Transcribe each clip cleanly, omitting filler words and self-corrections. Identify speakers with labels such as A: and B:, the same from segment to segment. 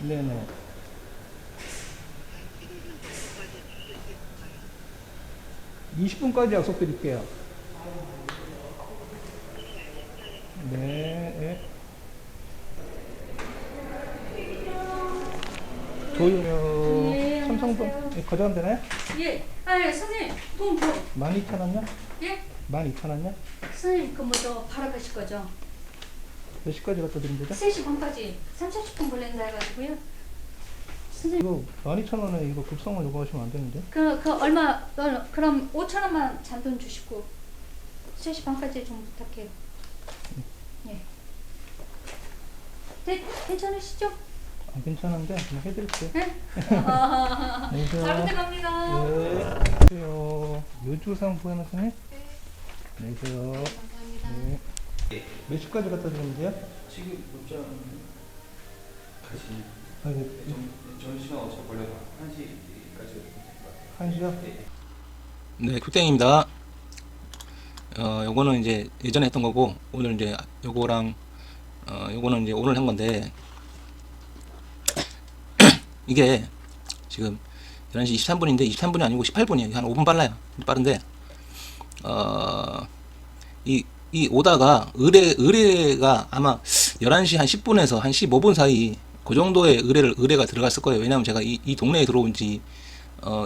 A: 네네. 20분까지 약속드릴게요. 네. 예. 조유명
B: 네,
A: 삼성동
B: 안녕하세요.
A: 예, 거절하면 되나요?
B: 예, 예, 선생님, 돈.
A: 12,000원요?
B: 예?
A: 12,000원요?
B: 선생님, 그 뭐죠? 바로 가실 거죠?
A: 몇 시까지 갖다 드리면 되죠?
B: 3시 반까지 3, 40분 걸린다 해가지고요. 선생님,
A: 이거 12,000원에 이거 급성을 요구하시면 안 되는데?
B: 그럼 5천 원만 잔돈 주시고 3시 반까지 좀 부탁해요. 예. 괜찮으시죠?
A: 괜찮은데 그냥 해드릴게요.
B: 예?
A: 안녕하세요.
B: 잘 부탁합니다.
A: 네. 안녕하세요. 요주상 부연하시네? 안녕하세요.
B: 감사합니다.
A: 네. 몇 시까지 갖다 드리면 돼요?
C: 지금 문자 다시
A: 아, 네.
C: 점심시간 어차피 걸려서 1시까지 될것 같아요.
A: 1시요?
D: 네, 큐땡입니다. 요거는 이제 예전에 했던 거고, 오늘 이제 요거랑, 요거는 이제 오늘 한 건데, 이게 지금 11시 23분인데, 23분이 아니고 18분이에요. 한 5분 빨라요. 빠른데, 이 오다가 의뢰가 아마 11시 한 10분에서 한 15분 사이, 그 정도의 의뢰가 들어갔을 거예요. 왜냐면 제가 이 동네에 들어온 지,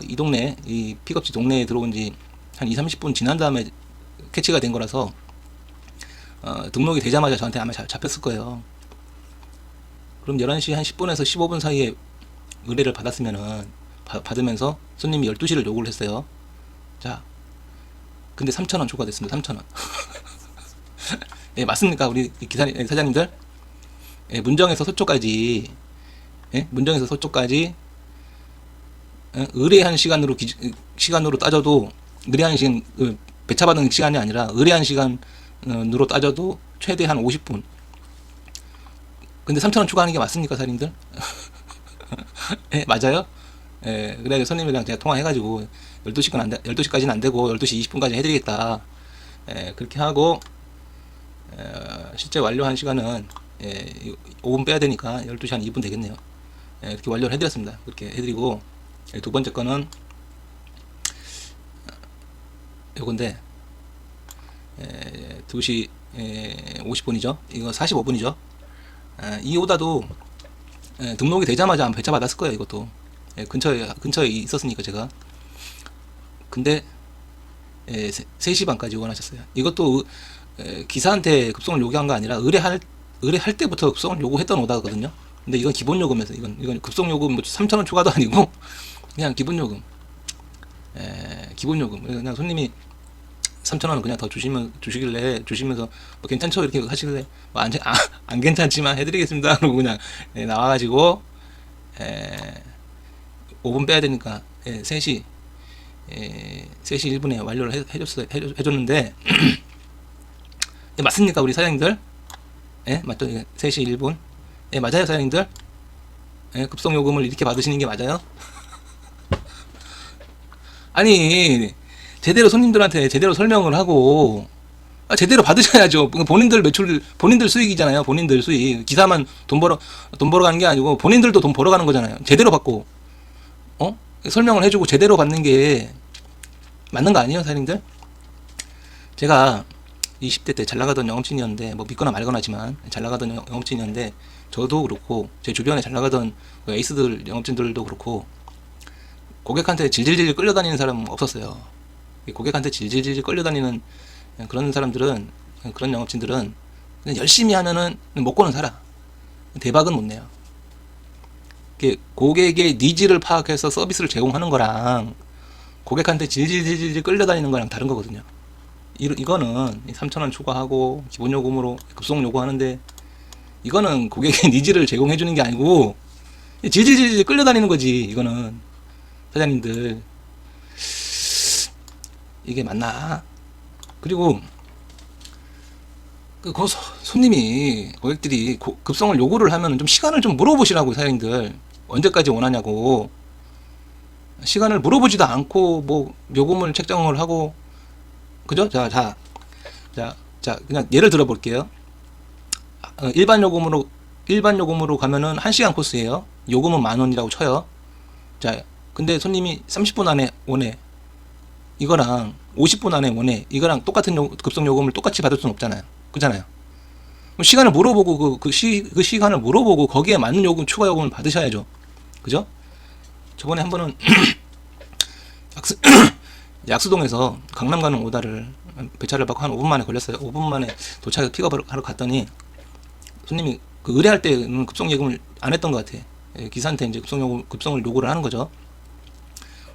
D: 이 동네, 이 픽업지 동네에 들어온 지 한 2, 30분 지난 다음에 캐치가 된 거라서, 등록이 되자마자 저한테 아마 잡혔을 거예요. 그럼 11시 한 10분에서 15분 사이에 의뢰를 받았으면은, 받으면서 손님이 12시를 요구를 했어요. 자, 근데 3,000원 초과됐습니다. 3,000원. 예, 맞습니까? 우리 사장님들? 예, 문정에서 서초까지, 예? 문정에서 서초까지, 의뢰한 시간으로 따져도, 의뢰한 시간, 배차받은 시간이 아니라, 의뢰한 시간으로 따져도 최대 한 50분. 근데 3,000원 추가하는 게 맞습니까, 사장님들? 예, 맞아요? 예, 그래, 손님이랑 제가 통화해가지고, 12시까지는 안 되고, 12시 20분까지 해드리겠다. 예, 그렇게 하고, 실제 완료한 시간은, 5분 빼야 되니까 12시 한 2분 되겠네요. 예, 이렇게 완료를 해드렸습니다. 그렇게 해드리고, 두 번째 거는, 요건데, 2시 50분이죠. 이거 45분이죠. 이 오다도 등록이 되자마자 배차 받았을 거예요. 이것도 근처에 있었으니까 제가. 근데 3시 반까지 원하셨어요. 이것도 기사한테 급송을 요구한 거 아니라 의뢰할 때부터 급송을 요구했던 오다거든요. 근데 이건 기본 요금에서 이건 급송 요금 뭐 3,000원 추가도 아니고 그냥 기본 요금. 기본 요금. 그냥 손님이 3,000원은 그냥 더 주시면서 뭐 괜찮죠 이렇게 하시길래 뭐 안 괜찮지만 해드리겠습니다. 그러고 그냥 나와가지고 5분 빼야 되니까 3시 1분에 완료를 해줬는데 맞습니까 우리 사장님들? 맞죠? 3시 1분 맞아요 사장님들? 급송 요금을 이렇게 받으시는 게 맞아요? 아니 제대로 손님들한테 제대로 설명을 하고 제대로 받으셔야죠. 본인들 수익이잖아요. 본인들 수익. 기사만 돈 벌어 가는 게 아니고 본인들도 돈 벌어 가는 거잖아요. 제대로 받고 설명을 해주고 제대로 받는 게 맞는 거 아니에요, 사장님들? 제가 20대 때 잘 나가던 영업진이었는데 뭐 믿거나 말거나지만 잘 나가던 영업진이었는데 저도 그렇고 제 주변에 잘 나가던 에이스들 영업진들도 그렇고 고객한테 질질질 끌려다니는 사람 없었어요. 고객한테 질질질 끌려다니는 그런 사람들은, 그런 영업진들은 그냥 열심히 하면은 먹고는 살아. 대박은 못 내요. 고객의 니즈를 파악해서 서비스를 제공하는 거랑 고객한테 질질질 끌려다니는 거랑 다른 거거든요. 이거는 3,000원 추가하고 기본 요금으로 급송 요구하는데 이거는 고객의 니즈를 제공해 주는 게 아니고 질질질 끌려다니는 거지. 이거는 사장님들 이게 맞나? 그리고 손님이 고객들이 급성을 요구를 하면 좀 시간을 좀 물어보시라고 사장님들 언제까지 원하냐고 시간을 물어보지도 않고 뭐 요금을 책정을 하고 그죠? 자 그냥 예를 들어 볼게요. 일반 요금으로 일반 요금으로 가면은 1시간 코스예요. 요금은 10,000원이라고 쳐요. 자, 근데 손님이 30분 안에 원해. 이거랑 50분 안에 원해. 이거랑 똑같은 급속 요금을 똑같이 받을 수는 없잖아요. 그잖아요. 그럼 시간을 물어보고 그 시간을 물어보고 거기에 맞는 요금, 추가 요금을 받으셔야죠. 그죠? 저번에 한 번은 약수동에서 강남 가는 오다를 배차를 받고 한 5분 만에 걸렸어요. 5분 만에 도착해서 픽업을 하러 갔더니 손님이 그 의뢰할 때는 급속 요금을 안 했던 것 같아. 기사한테 이제 급성을 요구를 하는 거죠.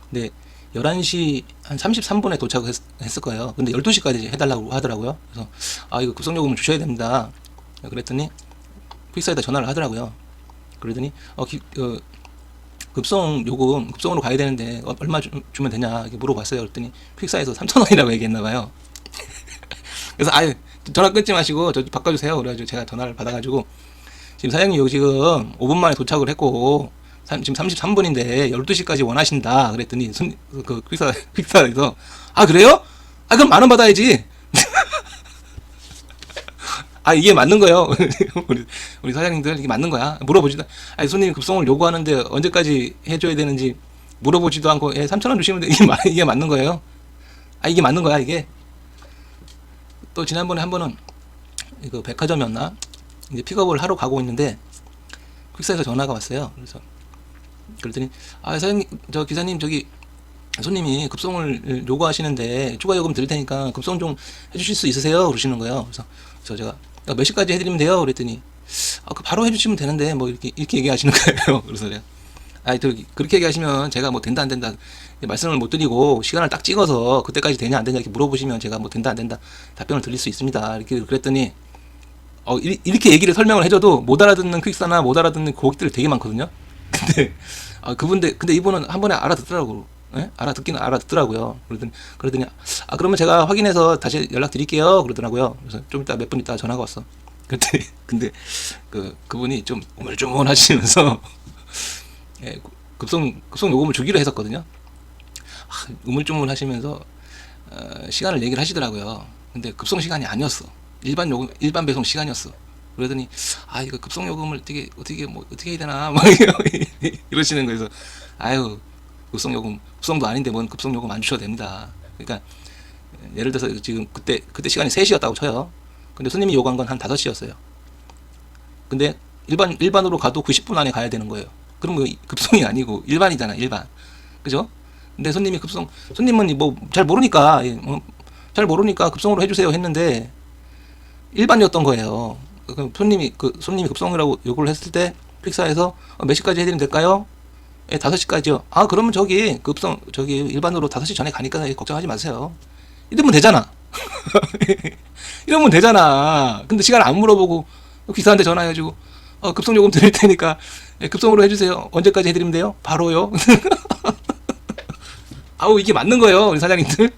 D: 근데 11시 한 33분에 도착을 했을 거예요. 근데 12시까지 해달라고 하더라고요. 그래서 이거 급성 요금을 주셔야 됩니다. 그랬더니 픽사에다 전화를 하더라고요. 그러더니 급성 요금 급성으로 가야 되는데 얼마 주면 되냐 이렇게 물어봤어요. 그랬더니 픽사에서 3,000원이라고 얘기했나봐요. 그래서 전화 끊지 마시고 저 바꿔주세요. 그래가지고 제가 전화를 받아가지고 지금 사장님 여기 지금 5분 만에 도착을 했고 지금 33분인데 12시까지 원하신다. 그랬더니 그 픽사에서 그래요? 그럼 10,000원 받아야지. 이게 맞는 거예요. 우리 사장님들 이게 맞는 거야. 물어보지도 손님이 급성을 요구하는데 언제까지 해줘야 되는지 물어보지도 않고 3,000원 주시면 돼. 이게 맞는 거예요. 이게 맞는 거야 이게. 또 지난번에 한 번은 이거 백화점이었나 이제 픽업을 하러 가고 있는데 퀵사에서 전화가 왔어요. 그랬더니 사장님 저 기사님 저기 손님이 급성을 요구하시는데 추가 요금 드릴 테니까 급성 좀 해주실 수 있으세요? 그러시는 거예요. 그래서 제가 몇 시까지 해드리면 돼요? 그랬더니 바로 해주시면 되는데 뭐 이렇게 얘기하시는 거예요. 그래서 내가 그렇게 얘기하시면 제가 뭐 된다 안 된다 말씀을 못 드리고 시간을 딱 찍어서 그때까지 되냐 안 되냐 이렇게 물어보시면 제가 뭐 된다 안 된다 답변을 드릴 수 있습니다. 이렇게 그랬더니 이렇게 얘기를 설명을 해줘도 못 알아듣는 퀵사나 못 알아듣는 고객들 되게 많거든요. 근데 근데 이분은 한 번에 알아듣더라고. 예? 알아듣더라고요. 그러더니 그러면 제가 확인해서 다시 연락드릴게요. 그러더라고요. 그래서 좀 이따 몇 분 있다 전화가 왔어. 그랬더니 근데 그분이 좀 우물쭈물하시면서 급성 요금을 주기로 했었거든요. 우물쭈물하시면서 시간을 얘기를 하시더라고요. 근데 급성 시간이 아니었어. 일반 배송 시간이었어. 그러더니 이거 급성 요금을 어떻게 해야 되나 막 이러시는 거에서 급성 요금 급성도 아닌데 뭔 급성 요금 안 주셔도 됩니다. 그러니까 예를 들어서 지금 그때 시간이 3시였다고 쳐요. 근데 손님이 요구한 건 한 5시였어요. 근데 일반으로 가도 90분 안에 가야 되는 거예요. 그럼 급성이 아니고 일반이잖아, 일반. 그죠? 근데 손님은 뭐 잘 모르니까 급성으로 해주세요 했는데 일반이었던 거예요. 그럼 손님이 급성이라고 요구를 했을 때 픽사에서 몇 시까지 해드리면 될까요? 5시까지요. 그러면 저기 일반으로 5시 전에 가니까 걱정하지 마세요. 이러면 되잖아. 이러면 되잖아. 근데 시간 안 물어보고 기사한테 전화해가지고 급성 요금 드릴 테니까 급성으로 해주세요. 언제까지 해드리면 돼요? 바로요. 이게 맞는 거예요, 우리 사장님들.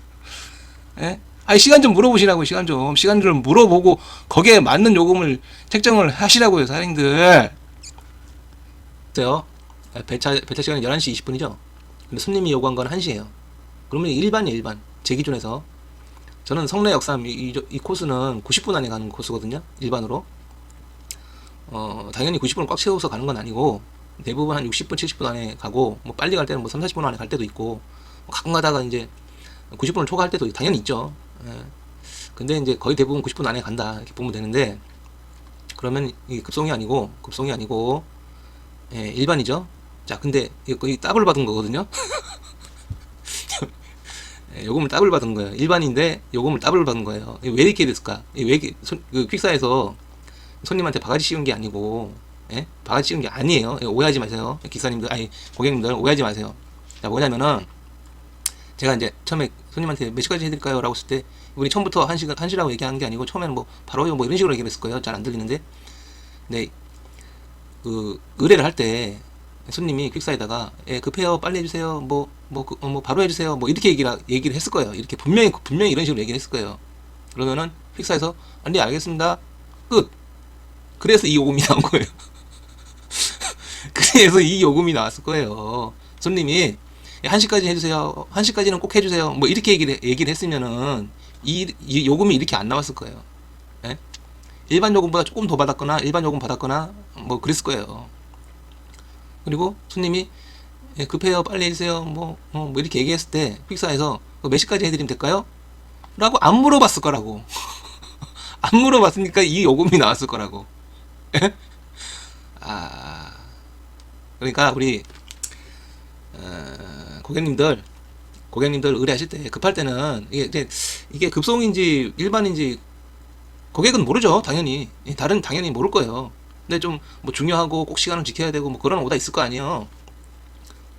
D: 예? 시간 좀 물어보시라고요. 시간 좀 물어보고 거기에 맞는 요금을 책정을 하시라고요, 사장님들. 배차 시간이 11시 20분이죠. 근데 손님이 요구한 건 1시예요. 그러면 일반이에요, 일반. 제 기준에서. 저는 성내 역삼 이 코스는 90분 안에 가는 코스거든요. 일반으로. 당연히 90분을 꽉 채워서 가는 건 아니고 대부분 한 60분, 70분 안에 가고 뭐 빨리 갈 때는 뭐 3, 40분 안에 갈 때도 있고 가끔 가다가 이제 90분을 초과할 때도 당연히 있죠. 근데 이제 거의 대부분 90분 안에 간다 이렇게 보면 되는데 그러면 이게 급성이 아니고 일반이죠. 자, 근데 거의 더블 받은 거거든요. 요금을 더블 받은 거예요. 일반인데 요금을 더블 받은 거예요. 왜 이렇게 됐을까? 퀵사에서 손님한테 바가지 씌운 게 아니고, 바가지 씌운 게 아니에요. 오해하지 마세요. 기사님들, 고객님들 오해하지 마세요. 자, 뭐냐면은 제가 이제 처음에 손님한테 몇 시까지 해드릴까요? 라고 했을 때 이분이 처음부터 1시라고 얘기한 게 아니고 처음에는 뭐 바로요 뭐 이런 식으로 얘기했을 거예요. 잘 안 들리는데. 근데 의뢰를 할 때 손님이 퀵사에다가 급해요 빨리 해주세요 바로 해주세요 뭐 이렇게 얘기를 했을 거예요. 이렇게 분명히 이런 식으로 얘기를 했을 거예요. 그러면은 퀵사에서 네 알겠습니다 끝. 그래서 이 요금이 나온 거예요. 그래서 이 요금이 나왔을 거예요. 손님이 1시까지 해주세요 1시까지는 꼭 해주세요 뭐 이렇게 얘기를 했으면은 이 요금이 이렇게 안 나왔을 거예요. 일반 요금보다 조금 더 받았거나 일반 요금 받았거나 뭐 그랬을 거예요. 그리고 손님이 예, 급해요 빨리 해주세요 뭐 이렇게 얘기했을 때 픽사에서 몇 시까지 해드리면 될까요? 라고 안 물어봤을 거라고. 안 물어봤으니까 이 요금이 나왔을 거라고. 아, 그러니까 우리 고객님들 의뢰하실 때 급할 때는 이게 급송인지 일반인지 고객은 모르죠. 당연히 당연히 모를 거예요. 근데 좀 뭐 중요하고 꼭 시간을 지켜야 되고 뭐 그런 오다 있을 거 아니에요.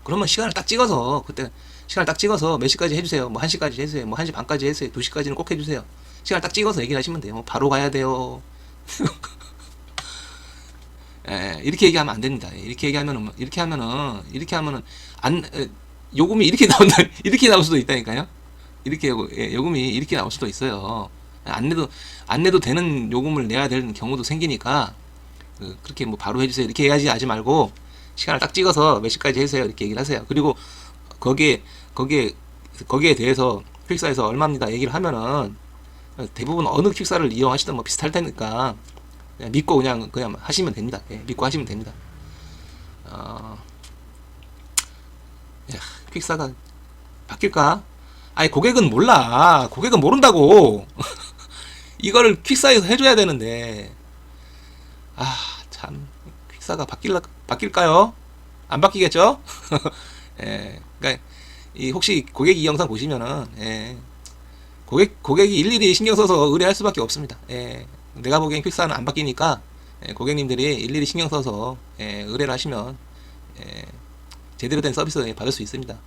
D: 그러면 시간을 딱 찍어서 그때 시간을 딱 찍어서 몇 시까지 해주세요. 뭐 1시까지 해주세요. 뭐 1시 반까지 해주세요. 2시까지는 꼭 해주세요. 시간을 딱 찍어서 얘기를 하시면 돼요. 뭐 바로 가야 돼요. 예, 이렇게 얘기하면 안 됩니다. 이렇게 하면은 요금이 이렇게 나온다. 이렇게 나올 수도 있다니까요. 이렇게 요금이 이렇게 나올 수도 있어요. 안 내도 되는 요금을 내야 되는 경우도 생기니까 그렇게 뭐 바로 해주세요 이렇게 하지 말고 시간을 딱 찍어서 몇 시까지 해주세요 이렇게 얘기를 하세요. 그리고 거기에 대해서 퀵사에서 얼마입니다 얘기를 하면은 대부분 어느 퀵사를 이용하시든 뭐 비슷할 테니까 그냥 믿고 그냥 하시면 됩니다. 예, 믿고 하시면 됩니다. 퀵사가 바뀔까? 아니 고객은 몰라. 고객은 모른다고. 이거를 퀵사에서 해줘야 되는데 참 퀵사가 바뀔까요? 안 바뀌겠죠? 예, 그러니까 혹시 고객이 이 영상 보시면은 고객이 일일이 신경 써서 의뢰할 수밖에 없습니다. 내가 보기엔 퀵사는 안 바뀌니까 고객님들이 일일이 신경 써서 의뢰를 하시면 제대로 된 서비스 받을 수 있습니다.